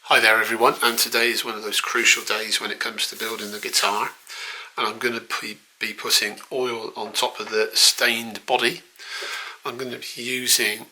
Hi there everyone, and today is one of those crucial days when it comes to building the guitar, and I'm going to be putting oil on top of the stained body. I'm going to be using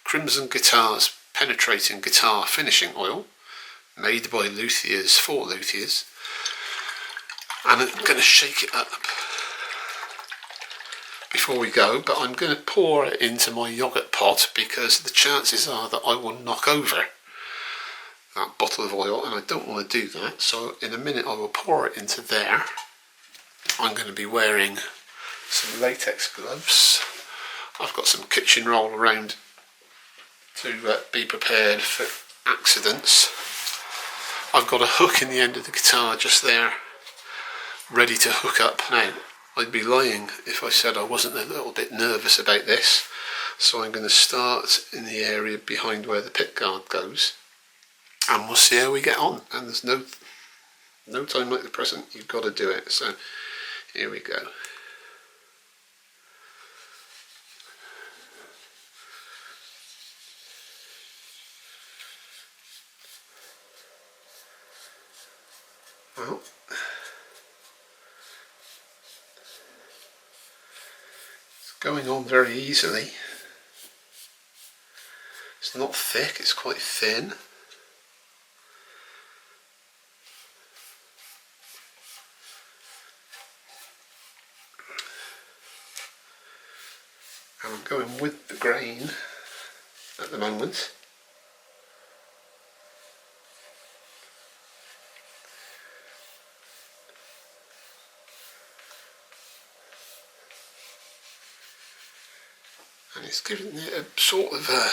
Coban Guitars Penetrating Guitar Finishing Oil, made by luthiers for luthiers, and I'm going to shake it up before we go, but I'm going to pour it into my yogurt pot because the chances are that I will knock over that bottle of oil, and I don't want to do that. So in a minute I will pour it into there. I'm going to be wearing some latex gloves. I've got some kitchen roll around to be prepared for accidents. I've got a hook in the end of the guitar just there, ready to hook up. Now, I'd be lying if I said I wasn't a little bit nervous about this, so I'm going to start in the area behind where the pickguard goes, and we'll see how we get on. And there's no time like the present, you've got to do it. So here we go. Well, going on very easily. It's not thick, it's quite thin. And I'm going with the grain at the moment. And it's giving it a sort of a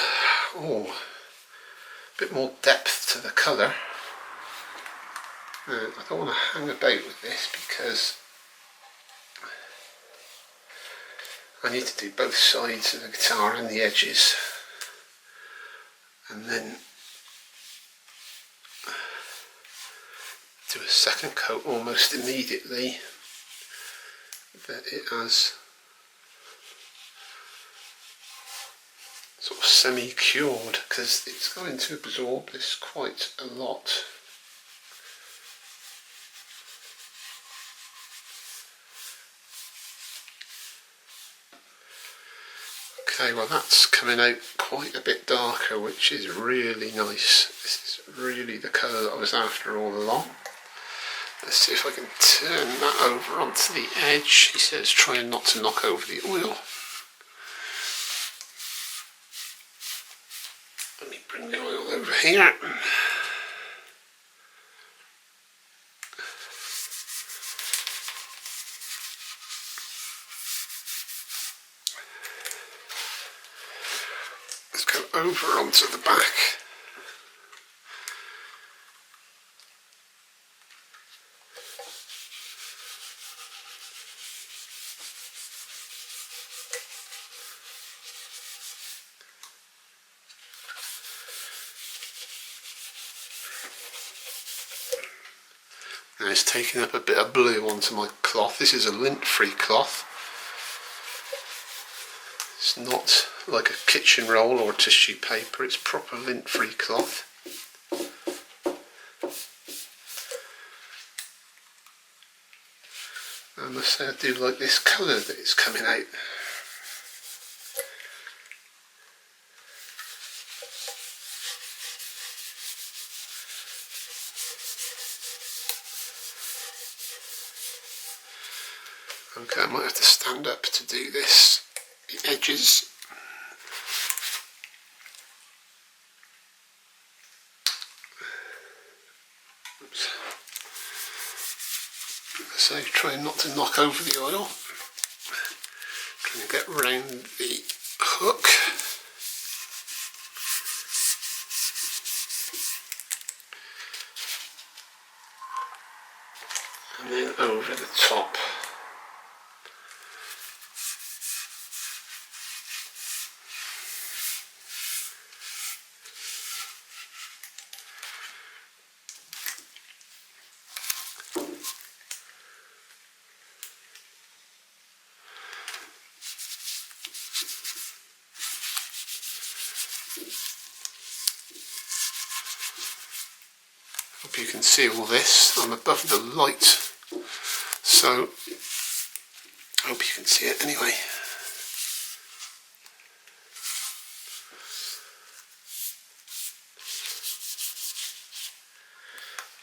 bit more depth to the colour. I don't want to hang about with this because I need to do both sides of the guitar and the edges, and then do a second coat almost immediately that it has sort of semi-cured, because it's going to absorb this quite a lot. Okay, well that's coming out quite a bit darker, which is really nice. This is really the colour that I was after all along. Let's see if I can turn that over onto the edge. He says try not to knock over the oil. Let me bring the oil over here. Let's go over onto the back. Now it's taking up a bit of blue onto my cloth. This is a lint-free cloth. It's not like a kitchen roll or tissue paper, it's proper lint-free cloth. I must say I do like this colour that it's coming out. Okay, I might have to stand up to do this. The edges. Oops. So trying not to knock over the oil. Trying to get round the hook. And then over the top. you can see all this. I'm above the light, so I hope you can see it anyway.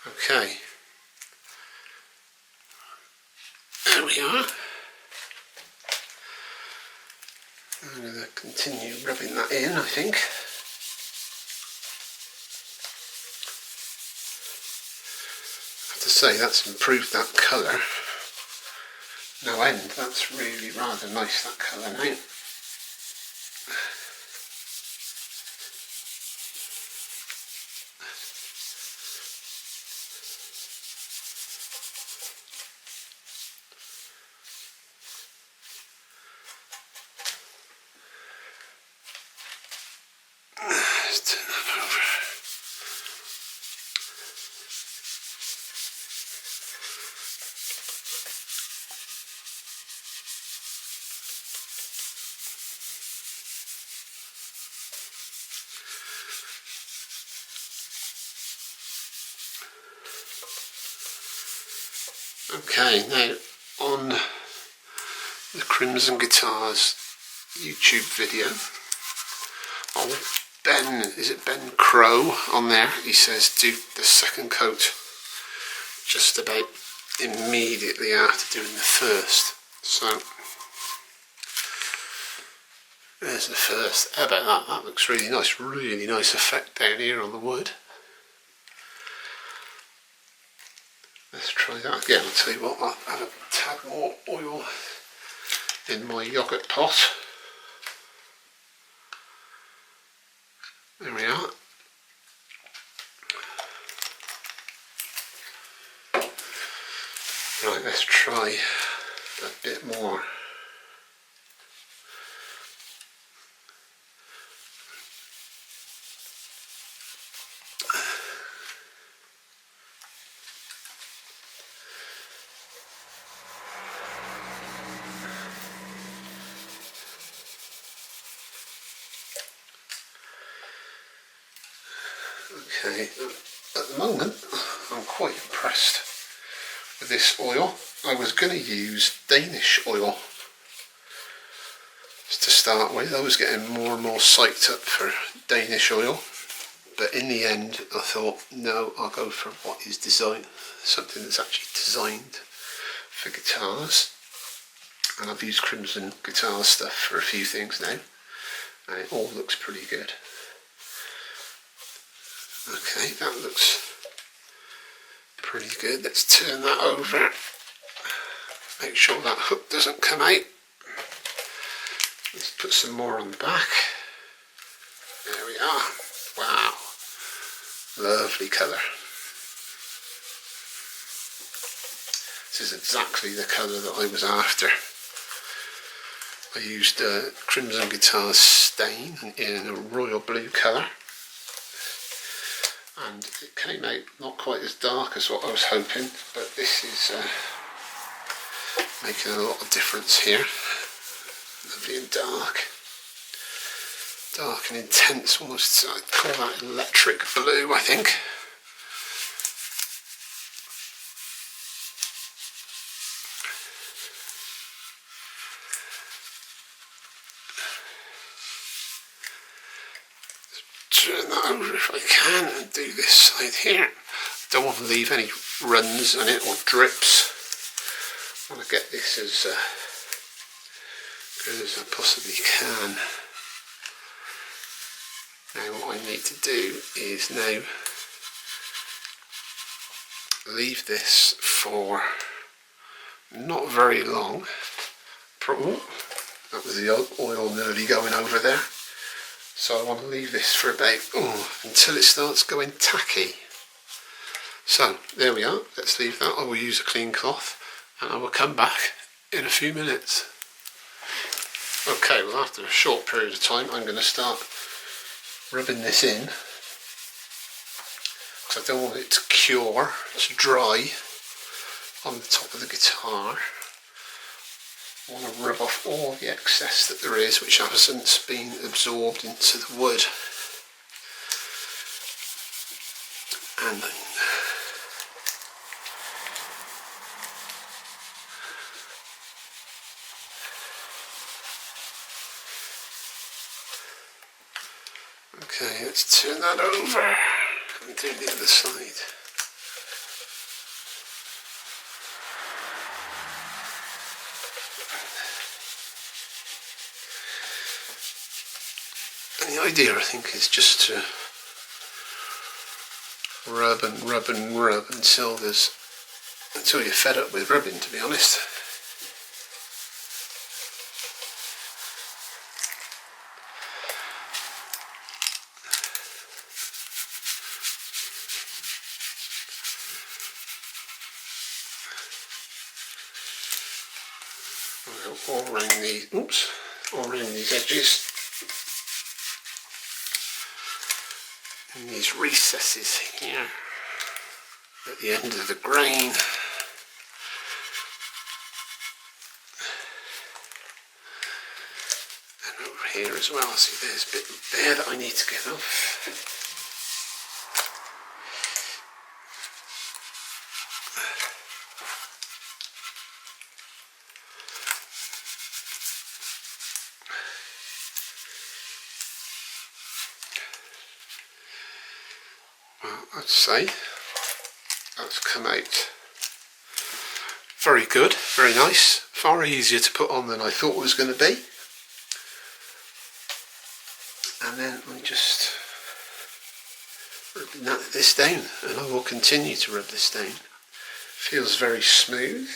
Okay, there we are. I'm going to continue rubbing that in, I think. I have to say, that's improved that colour. No end, that's really rather nice, that colour now. Let's turn that over. Okay, now on the Crimson Guitars YouTube video, Ben Crow on there, he says do the second coat just about immediately after doing the first. So there's the first. How about that? That looks really nice effect down here on the wood. Let's try that again. I'll tell you what, I'll have a tad more oil in my yoghurt pot. There we are. Right, let's try a bit more. Okay, at the moment I'm quite impressed with this oil. I was going to use Danish oil to start with. I was getting more and more psyched up for Danish oil, but in the end I thought, no, I'll go for what is designed, something that's actually designed for guitars. And I've used Crimson Guitars stuff for a few things now, and it all looks pretty good. Okay, that looks pretty good. Let's turn that over. Make sure that hook doesn't come out. Let's put some more on the back. There we are. Wow. Lovely colour. This is exactly the colour that I was after. I used Crimson Guitars Stain in a royal blue colour. And it came out not quite as dark as what I was hoping, but this is making a lot of difference here. Lovely and dark. Dark and intense, almost, I'd call that electric blue, I think. Turn that over if I can and do this side here. Don't want to leave any runs on it or drips. I want to get this as good as I possibly can. Now what I need to do is now leave this for not very long. That was the oil nearly going over there. So I want to leave this for about until it starts going tacky. So there we are, let's leave that. I will use a clean cloth and I will come back in a few minutes. Okay, well after a short period of time I'm going to start rubbing this in, because I don't want it to cure, to dry on the top of the guitar. I want to rub off all the excess that there is which hasn't been absorbed into the wood. And Okay, let's turn that over and do the other side. And the idea, I think, is just to rub and rub and rub until you're fed up with rubbing, to be honest. All around these edges and these recesses here at the end of the grain. And over here as well, see there's a bit there that I need to get off. I'd say that's come out very good, very nice, far easier to put on than I thought it was going to be. And then I just rub this down, and I will continue to rub this down. Feels very smooth.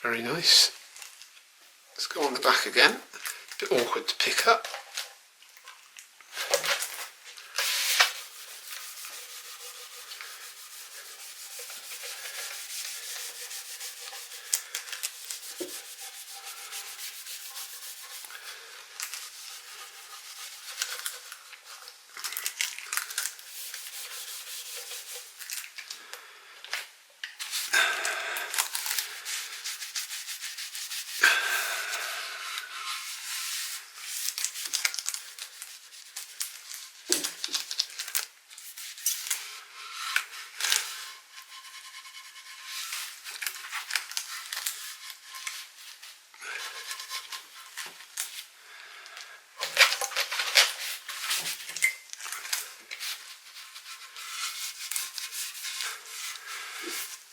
Very nice. Let's go on the back again. A bit awkward to pick up.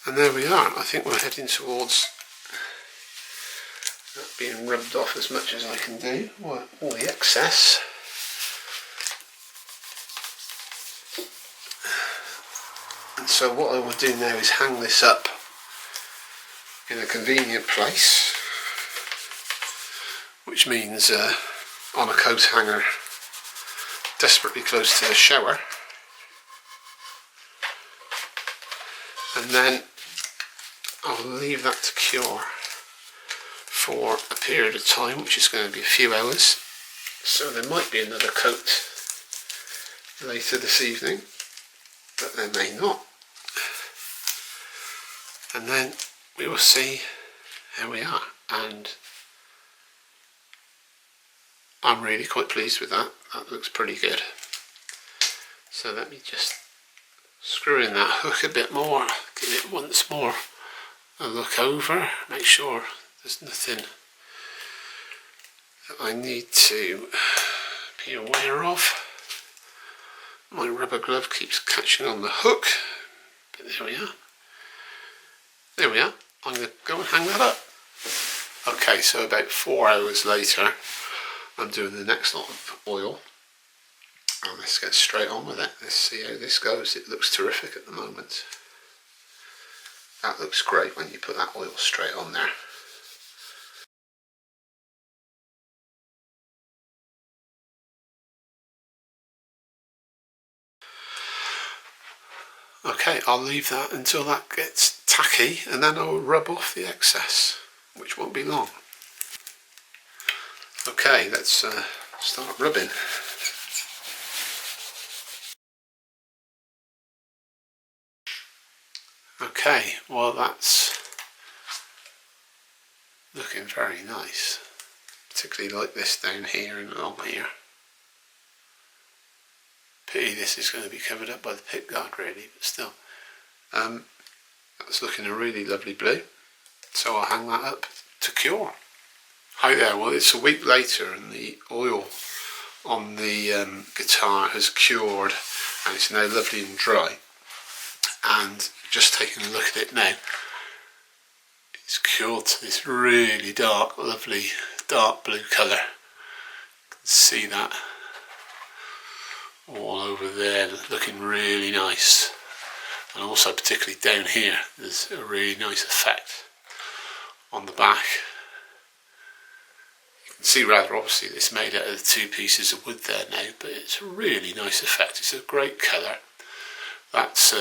And there we are. I think we're heading towards that being rubbed off as much as I can do, all the excess. And so what I will do now is hang this up in a convenient place, which means on a coat hanger desperately close to the shower. And then I'll leave that to cure for a period of time, which is going to be a few hours. So there might be another coat later this evening, but there may not. And then we will see how we are. And I'm really quite pleased with that. That looks pretty good. So let me just screw in that hook a bit more, give it once more a look over, make sure there's nothing that I need to be aware of. My rubber glove keeps catching on the hook, but there we are. There we are. I'm going to go and hang that up. Okay, so about 4 hours later, I'm doing the next lot of oil. And let's get straight on with it. Let's see how this goes. It looks terrific at the moment. That looks great when you put that oil straight on there. Okay, I'll leave that until that gets tacky, and then I'll rub off the excess, which won't be long. Okay, let's start rubbing. Okay, well that's looking very nice, particularly like this down here and along here. Pity this is going to be covered up by the pick guard really, but still. That's looking a really lovely blue, so I'll hang that up to cure. Hi there, well it's a week later and the oil on the guitar has cured and it's now lovely and dry. And just taking a look at it now, it's cured to this really dark, lovely dark blue colour. You can see that all over there, looking really nice. And also particularly down here, there's a really nice effect on the back. You can see rather obviously that it's made out of the two pieces of wood there now, but it's a really nice effect. It's a great colour. That's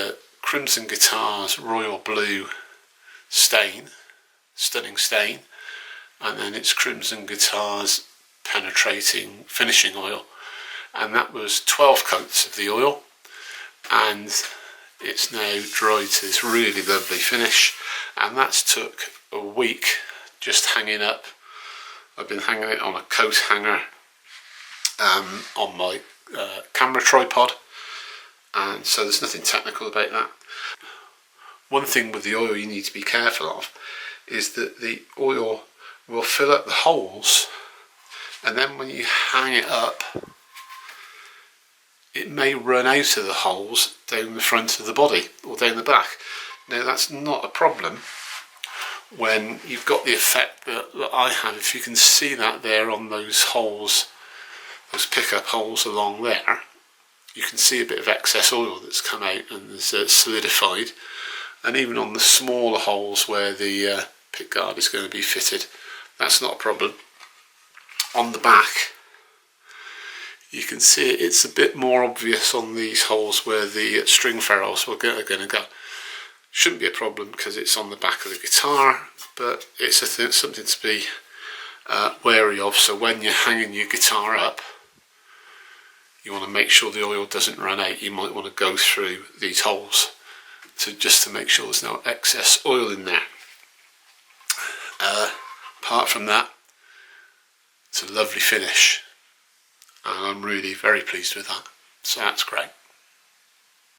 Coban Guitars Royal Blue stain, stunning stain, and then it's Coban Guitars penetrating finishing oil, and that was 12 coats of the oil, and it's now dried to this really lovely finish, and that's took a week just hanging up. I've been hanging it on a coat hanger on my camera tripod, and so there's nothing technical about that. One thing with the oil you need to be careful of is that the oil will fill up the holes, and then when you hang it up it may run out of the holes down the front of the body or down the back. Now that's not a problem when you've got the effect that I have. If you can see that there on those holes, those pickup holes along there, you can see a bit of excess oil that's come out and is solidified, and even on the smaller holes where the pickguard is going to be fitted, that's not a problem. On the back you can see it's a bit more obvious on these holes where the string ferrules are going to go. Shouldn't be a problem because it's on the back of the guitar, but it's something to be wary of. So when you're hanging your guitar up, you want to make sure the oil doesn't run out. You might want to go through these holes just to make sure there's no excess oil in there. Apart from that, it's a lovely finish, and I'm really very pleased with that, so that's great.